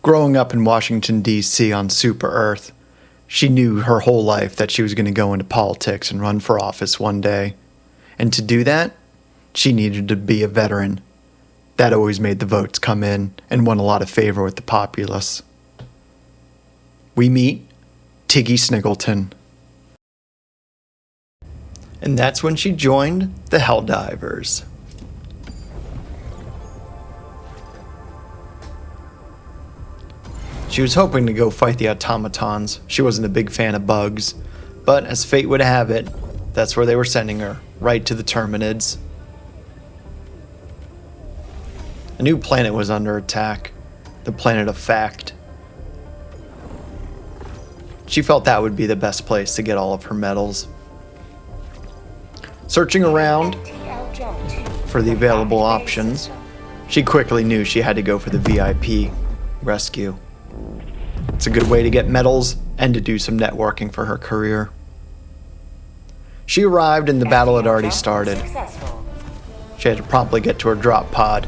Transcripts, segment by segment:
Growing up in Washington, D.C. on Super Earth, she knew her whole life that she was going to go into politics and run for office one day. And to do that, she needed to be a veteran. That always made the votes come in and won a lot of favor with the populace. We meet Tiggy Sniggleton. And that's when she joined the Helldivers. She was hoping to go fight the automatons. She wasn't a big fan of bugs, but as fate would have it, that's where they were sending her, right to the Terminids. A new planet was under attack, the planet of Phact. She felt that would be the best place to get all of her medals. Searching around for the available options, she quickly knew she had to go for the VIP rescue. It's a good way to get medals and to do some networking for her career. She arrived and the battle had already started. She had to promptly get to her drop pod,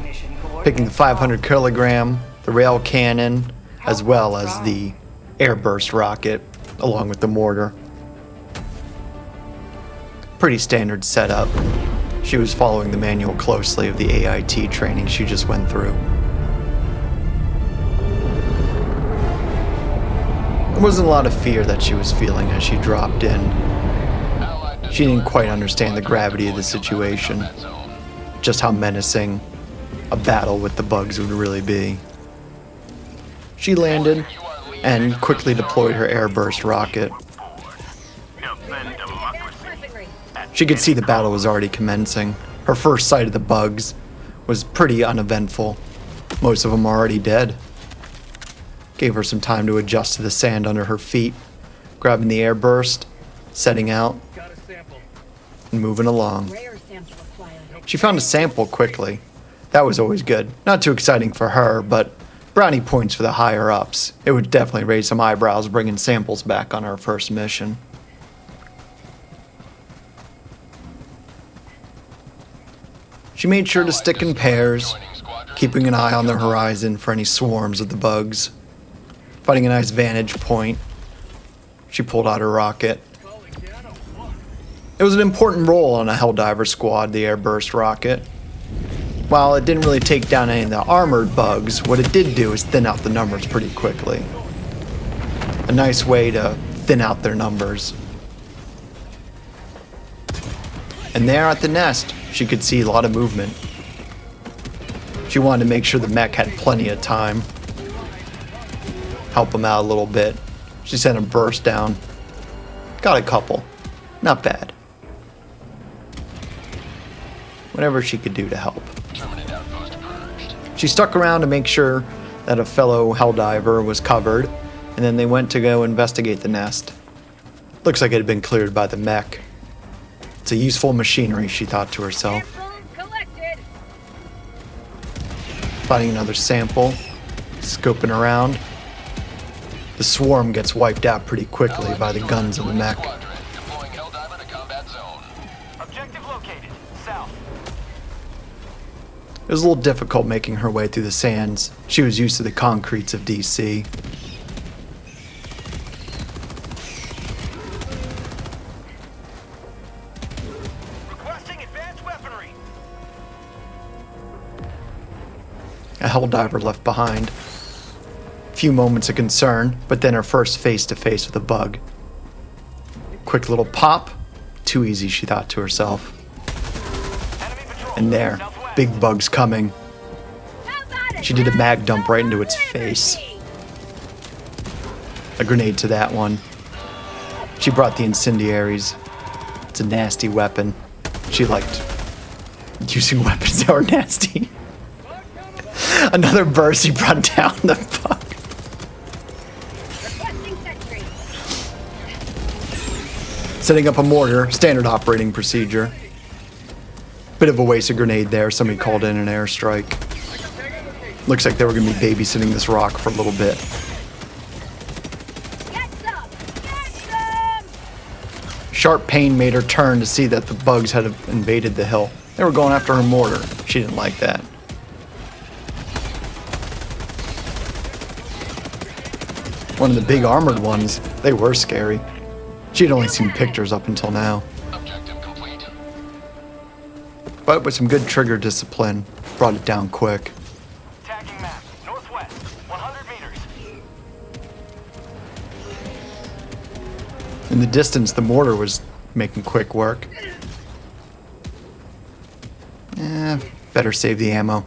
picking the 500 kilogram, the rail cannon, as well as the airburst rocket, along with the mortar. Pretty standard setup. She was following the manual closely of the AIT training she just went through. There wasn't a lot of fear that she was feeling as she dropped in. She didn't quite understand the gravity of the situation, just how menacing a battle with the bugs would really be. She landed and quickly deployed her airburst rocket. She could see the battle was already commencing. Her first sight of the bugs was pretty uneventful. Most of them are already dead. Gave her some time to adjust to the sand under her feet, grabbing the airburst, setting out, and moving along. She found a sample quickly. That was always good. Not too exciting for her, but brownie points for the higher-ups. It would definitely raise some eyebrows bringing samples back on her first mission. She made sure to stick in pairs, keeping an eye on the horizon for any swarms of the bugs. Finding a nice vantage point, she pulled out her rocket. It was an important role on a Helldiver squad, the airburst rocket. While it didn't really take down any of the armored bugs, what it did do is thin out the numbers pretty quickly. A nice way to thin out their numbers. And there at the nest, she could see a lot of movement. She wanted to make sure the mech had plenty of time. Help him out a little bit. She sent a burst down. Got a couple. Not bad. Whatever she could do to help. She stuck around to make sure that a fellow Helldiver was covered, and then they went to go investigate the nest. Looks like it had been cleared by the mech. It's a useful machinery, she thought to herself. Finding another sample, scoping around. The swarm gets wiped out pretty quickly by the guns of the mech. It was a little difficult making her way through the sands. She was used to the concretes of DC. Requesting advanced weaponry. A Helldiver left behind. Few moments of concern, but then her first face-to-face with a bug. Quick little pop. Too easy, she thought to herself. And there, big bugs coming. She did a mag dump right into its face. A grenade to that one. She brought the incendiaries. It's a nasty weapon. She liked using weapons that were nasty. Another burst, he brought down the bug. Setting up a mortar, standard operating procedure. Bit of a waste of grenade there, somebody called in an airstrike. Looks like they were going to be babysitting this rock for a little bit. Sharp pain made her turn to see that the bugs had invaded the hill. They were going after her mortar. She didn't like that. One of the big armored ones. They were scary. She'd only seen pictures up until now. Objective complete. But with some good trigger discipline, brought it down quick. Tagging map. Northwest. 100 meters. In the distance, the mortar was making quick work. Better save the ammo.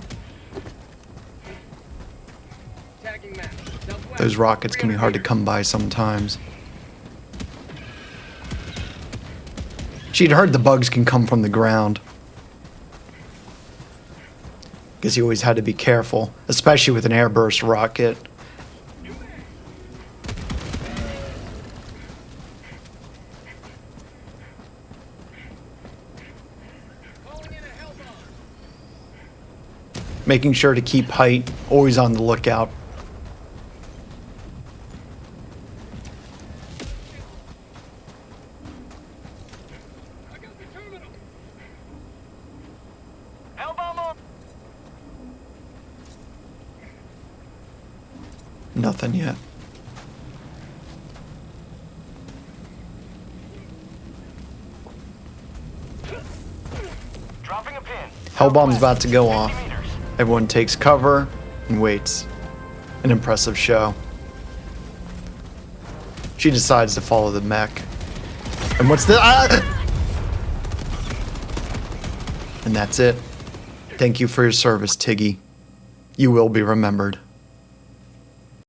Tagging map. Southwest. Those rockets can be hard to come by sometimes. She'd heard the bugs can come from the ground. Guess you always had to be careful, especially with an airburst rocket. Calling in a hell bomb. Making sure to keep height, always on the lookout. I got the terminal. Hell bomb on. Nothing yet. Dropping a pin. Hellbomb's about to go 50 off. meters. Everyone takes cover and waits. An impressive show. She decides to follow the mech. And what's the... And that's it. Thank you for your service, Tiggy. You will be remembered.